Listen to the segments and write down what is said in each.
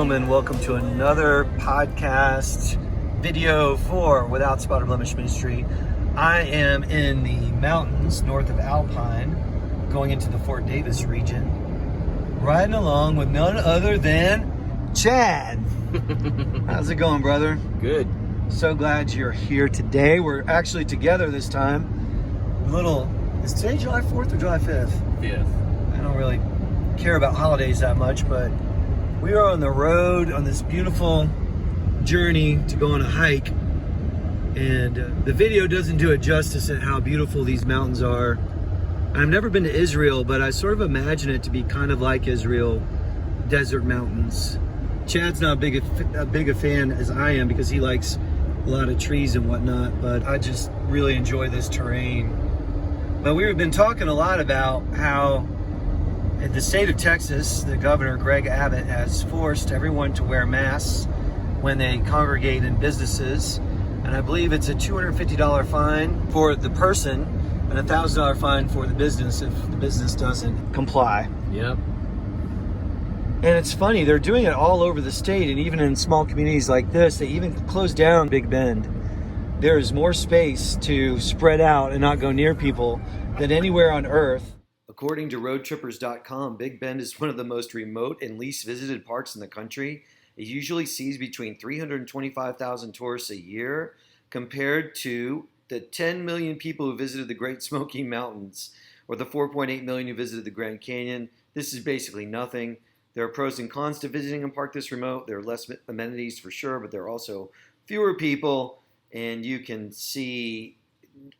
gentlemen, welcome to another podcast video for Without Spot or Blemish Ministry. I am in the mountains north of Alpine, going into the Fort Davis region, riding along with none other than Chad. How's it going, brother? Good. So glad you're here today. We're actually together this time. Is today July 4th or July 5th? 5th. I don't really care about holidays that much, but we are on the road on this beautiful journey to go on a hike, and the video doesn't do it justice at how beautiful these mountains are. I've never been to Israel, but I sort of imagine it to be kind of like Israel, desert mountains. Chad's not as big a fan as I am because he likes a lot of trees and whatnot, but I just really enjoy this terrain. But we've been talking a lot about how in the state of Texas, the governor, Greg Abbott, has forced everyone to wear masks when they congregate in businesses. And I believe it's a $250 fine for the person and a $1,000 fine for the business if the business doesn't comply. Yep. And it's funny, they're doing it all over the state, and even in small communities like this, they even closed down Big Bend. There is more space to spread out and not go near people than anywhere on earth. According to roadtrippers.com, Big Bend is one of the most remote and least visited parks in the country. It usually sees between 325,000 tourists a year compared to the 10 million people who visited the Great Smoky Mountains or the 4.8 million who visited the Grand Canyon. This is basically nothing. There are pros and cons to visiting a park this remote. There are less amenities for sure, but there are also fewer people, and you can see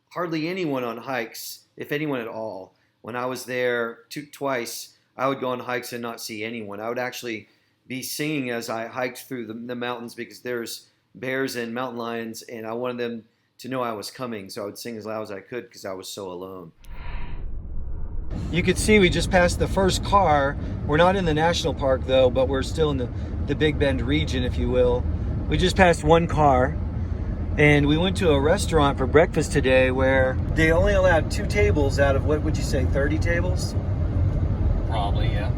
hardly anyone on hikes, if anyone at all. When I was there twice, I would go on hikes and not see anyone. I would actually be singing as I hiked through the mountains because there's bears and mountain lions, and I wanted them to know I was coming, so I would sing as loud as I could because I was so alone. You could see we just passed the first car. We're not in the national park though, but we're still in the Big Bend region, if you will. We just passed one car, and we went to a restaurant for breakfast today where they only allowed 2 tables out of, what would you say, 30 tables? Probably, yeah.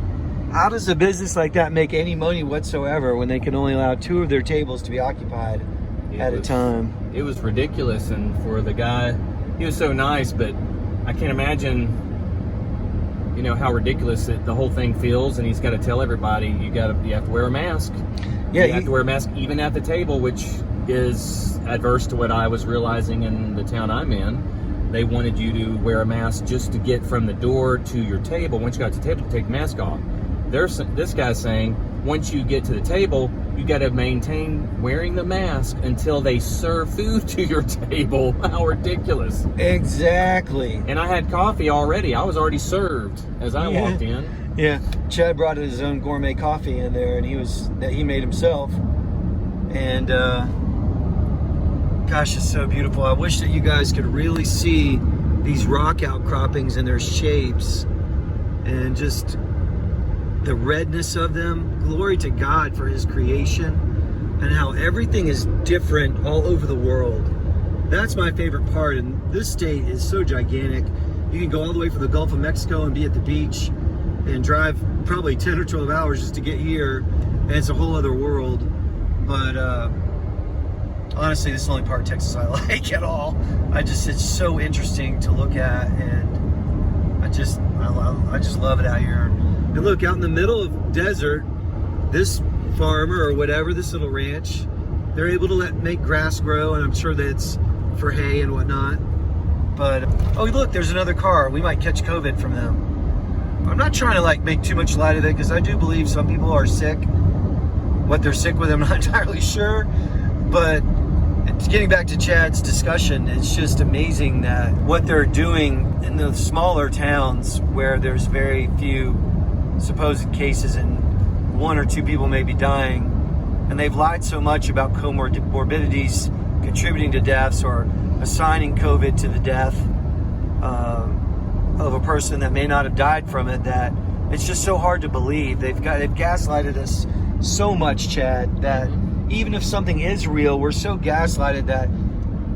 How does a business like that make any money whatsoever when they can only allow 2 of their tables to be occupied at a time? It was ridiculous, and for the guy, he was so nice, but I can't imagine, how ridiculous the whole thing feels, and he's got to tell everybody you have to wear a mask. Yeah, you have to wear a mask even at the table, which is adverse to what I was realizing in the town I'm in. They wanted you to wear a mask just to get from the door to your table. Once you got to the table, to take the mask off. This guy's saying once you get to the table, you got to maintain wearing the mask until they serve food to your table. How ridiculous. Exactly. And I had coffee already. I was already served as I walked in. Yeah, Chad brought his own gourmet coffee in there, and he made himself. And gosh, it's so beautiful. I wish that you guys could really see these rock outcroppings and their shapes and just the redness of them. Glory to God for his creation and how everything is different all over the world. That's my favorite part, and this state is so gigantic. You can go all the way from the Gulf of Mexico and be at the beach and drive probably 10 or 12 hours just to get here, and it's a whole other world. But honestly, this is the only part of Texas I like at all. It's so interesting to look at, and I just love it out here. And look, out in the middle of desert, this farmer or whatever, this little ranch, they're able to make grass grow, and I'm sure that's for hay and whatnot. But oh, look, there's another car. We might catch COVID from them. I'm not trying to make too much light of it because I do believe some people are sick. What they're sick with, I'm not entirely sure. But getting back to Chad's discussion, it's just amazing that what they're doing in the smaller towns where there's very few supposed cases and 1 or 2 people may be dying, and they've lied so much about comorbidities contributing to deaths or assigning COVID to the death of a person that may not have died from it, that it's just so hard to believe. They've gaslighted us so much, Chad, that even if something is real, we're so gaslighted that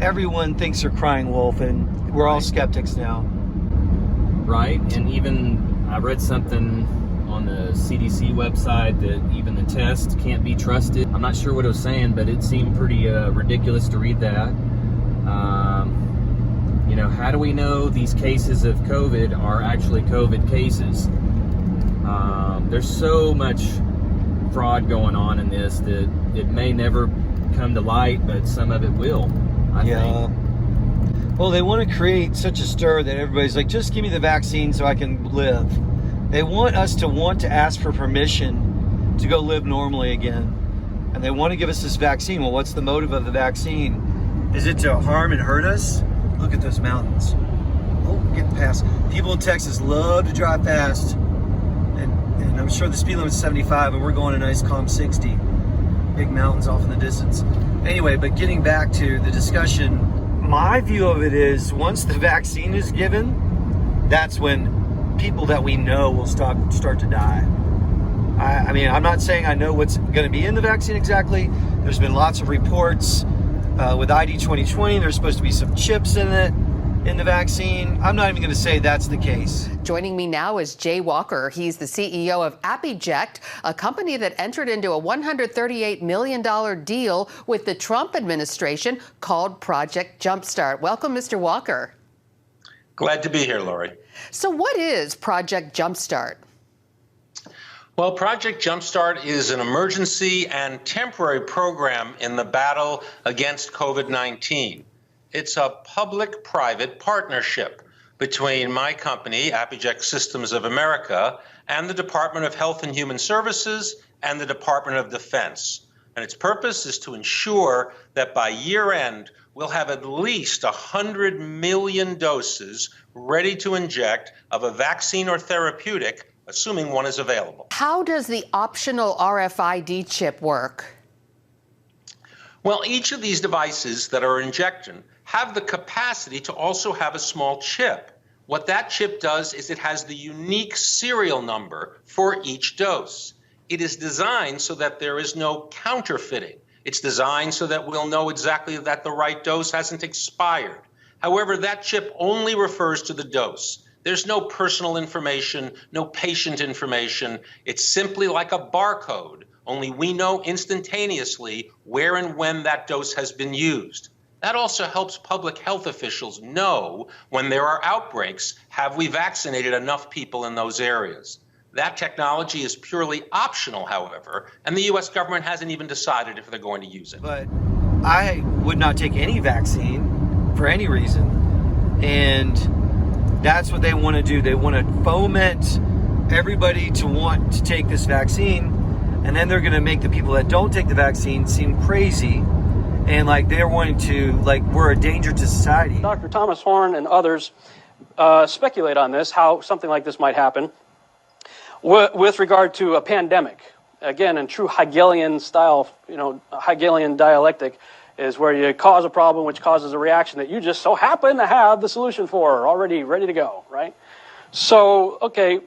everyone thinks they're crying wolf, and we're all skeptics now. Right, and even I read something on the CDC website that even the test can't be trusted. I'm not sure what it was saying, but it seemed pretty ridiculous to read that. How do we know these cases of COVID are actually COVID cases? There's so much fraud going on in this that it may never come to light, but some of it will, I think. Well, they want to create such a stir that everybody's like, just give me the vaccine so I can live. They want us to want to ask for permission to go live normally again. And they want to give us this vaccine. Well, what's the motive of the vaccine? Is it to harm and hurt us? Look at those mountains. Oh, getting past. People in Texas love to drive fast. And I'm sure the speed limit's 75 and we're going a nice calm 60. Big mountains off in the distance. Anyway, but getting back to the discussion, my view of it is once the vaccine is given, that's when people that we know will start to die. I mean, I'm not saying I know what's going to be in the vaccine exactly. There's been lots of reports with ID 2020. There's supposed to be some chips in it, in the vaccine. I'm not even going to say that's the case. Joining me now is Jay Walker. He's the CEO of Appiject, a company that entered into a $138 million deal with the Trump administration called Project Jumpstart. Welcome, Mr. Walker. Glad to be here, Lori. So what is Project Jumpstart? Well, Project Jumpstart is an emergency and temporary program in the battle against COVID-19. It's a public-private partnership between my company, Appiject Systems of America, and the Department of Health and Human Services and the Department of Defense. And its purpose is to ensure that by year end, we'll have at least 100 million doses ready to inject of a vaccine or therapeutic, assuming one is available. How does the optional RFID chip work? Well, each of these devices that are injection have the capacity to also have a small chip. What that chip does is it has the unique serial number for each dose. It is designed so that there is no counterfeiting. It's designed so that we'll know exactly that the right dose hasn't expired. However, that chip only refers to the dose. There's no personal information, no patient information. It's simply like a barcode, only we know instantaneously where and when that dose has been used. That also helps public health officials know when there are outbreaks, have we vaccinated enough people in those areas? That technology is purely optional, however, and the U.S. government hasn't even decided if they're going to use it. But I would not take any vaccine for any reason. And that's what they want to do. They want to foment everybody to want to take this vaccine. And then they're going to make the people that don't take the vaccine seem crazy. And like they're wanting to, like we're a danger to society. Dr. Thomas Horn and others speculate on this, how something like this might happen with regard to a pandemic. Again, in true Hegelian style, Hegelian dialectic is where you cause a problem which causes a reaction that you just so happen to have the solution for already ready to go, right? So, okay,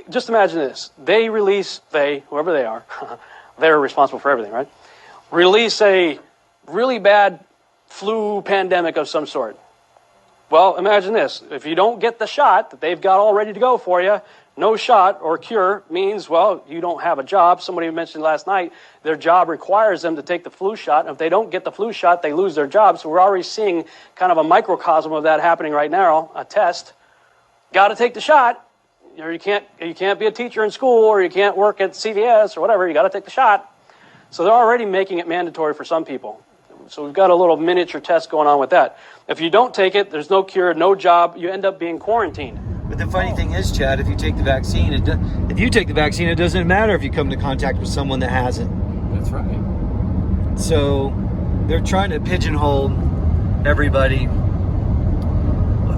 just imagine this. Whoever they are, they're responsible for everything, right? Release a really bad flu pandemic of some sort. Well, imagine this. If you don't get the shot that they've got all ready to go for you, no shot or cure means, well, you don't have a job. Somebody mentioned last night their job requires them to take the flu shot. And if they don't get the flu shot, they lose their job. So we're already seeing kind of a microcosm of that happening right now, a test. Got to take the shot. You can't be a teacher in school, or you can't work at CVS or whatever. You got to take the shot. So they're already making it mandatory for some people. So we've got a little miniature test going on with that. If you don't take it, there's no cure, no job. You end up being quarantined. But the funny thing is, Chad, if you take the vaccine, it doesn't matter if you come into contact with someone that hasn't. That's right. So they're trying to pigeonhole everybody.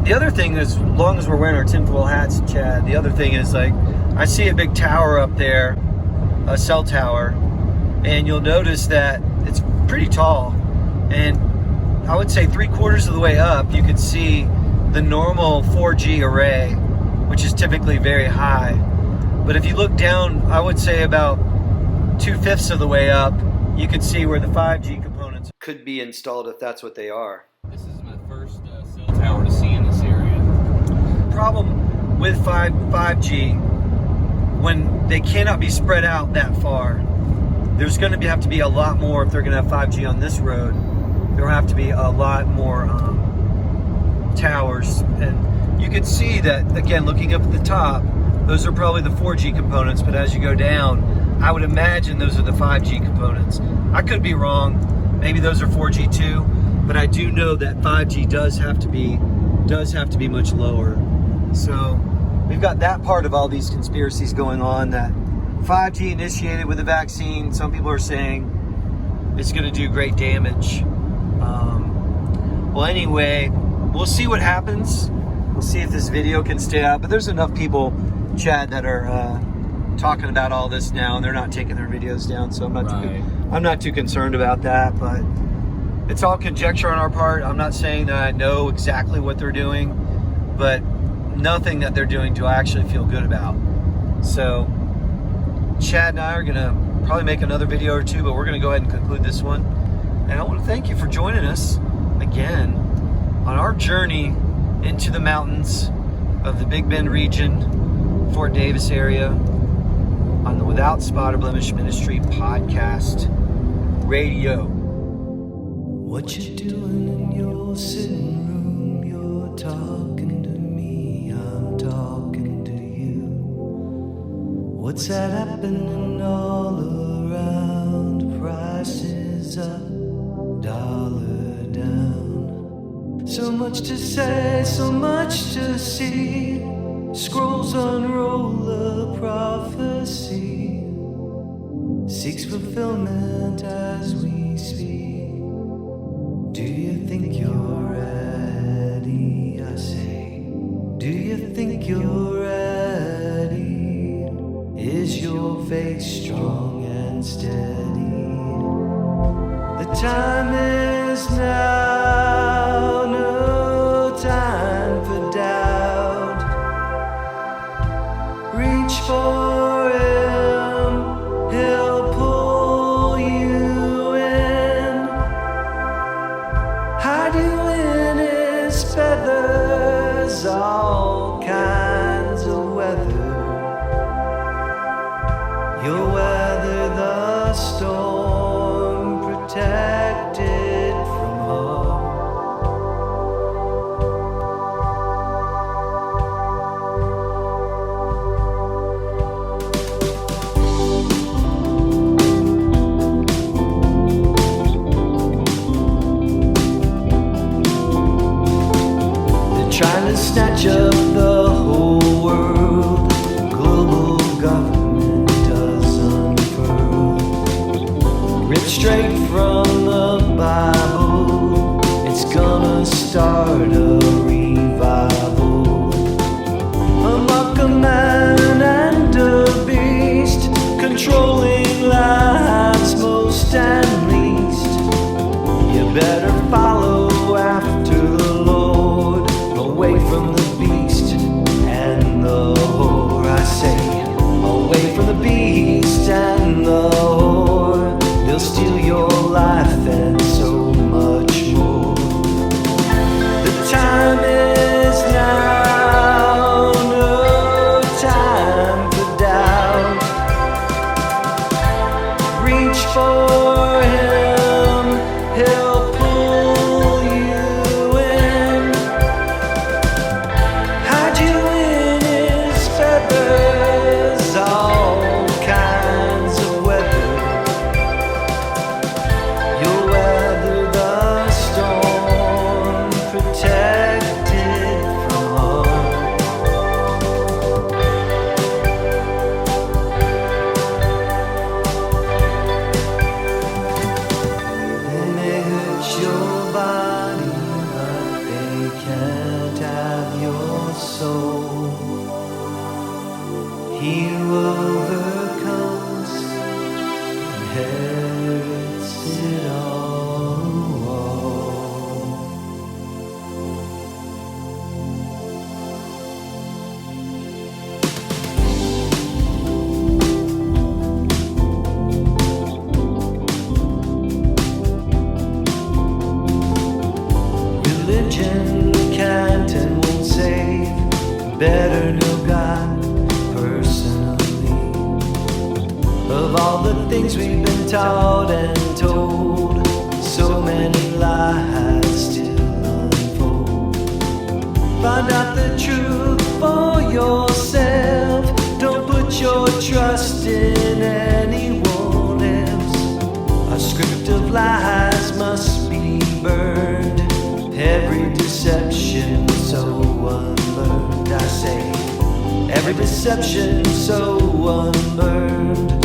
The other thing is, as long as we're wearing our tinfoil hats, Chad, the other thing is, like, I see a big tower up there, a cell tower, and you'll notice that it's pretty tall. And I would say 3/4 of the way up, you could see the normal 4G array, which is typically very high. But if you look down, I would say about 2/5 of the way up, you could see where the 5G components could be installed if that's what they are. This is my first cell tower to see in this area. Problem with 5G, when they cannot be spread out that far, there's going to have to be a lot more. If they're going to have 5G on this road, there'll have to be a lot more towers. And you can see that, again, looking up at the top, those are probably the 4G components, but as you go down, I would imagine those are the 5G components. I could be wrong. Maybe those are 4G too, but I do know that 5G does have to be much lower. So we've got that part of all these conspiracies going on, that 5G initiated with the vaccine. Some people are saying it's going to do great damage. Well, anyway, we'll see what happens. We'll see if this video can stay out. But there's enough people, Chad, that are talking about all this now, and they're not taking their videos down. So I'm not too concerned about that. But it's all conjecture on our part. I'm not saying that I know exactly what they're doing, but nothing that they're doing do I actually feel good about. So Chad and I are going to probably make another video or two, but we're going to go ahead and conclude this one. And I want to thank you for joining us again on our journey into the mountains of the Big Bend region, Fort Davis area, on the Without Spot or Blemish Ministry podcast radio. What you doing in your sitting room? You're talking to me, I'm talking to you. What's that happening all around? Prices up, dollar down. So much to say, so much to see. Scrolls unroll a prophecy, seeks fulfillment as we speak. Do you think you're ready? I say, do you think you're ready? Is your faith strong and steady? The time is now, no time for doubt. Reach for him, he'll pull you in. Hide you in his feathers, all kinds of weather. You'll weather the storm, protected from harm. They're trying to snatch up the whole world. Global government does unfurl. Ripped straight from the Bible, it's gonna start a revival. Unlock a man and a beast, controlling lives most and least. You better follow after the Lord, away from the beast and the whore. I say, away from the beast and the whore. They'll steal your life and so much more. The time is now, no time for doubt. Reach for him, he'll pull you in. Hide you in his feathers, all kinds of weather. You'll weather the storm, protected from harm. They may hurt your body, but they can't have your soul. He who overcomes inherits it all. Religion can't and won't save. Better know God personally. of all the things we've been taught and told. So many lies still unfold. Find out the truth for yourself. Don't put your trust in anyone else. A script of lies must be burned. Every deception so unlearned. I say, every deception so unlearned.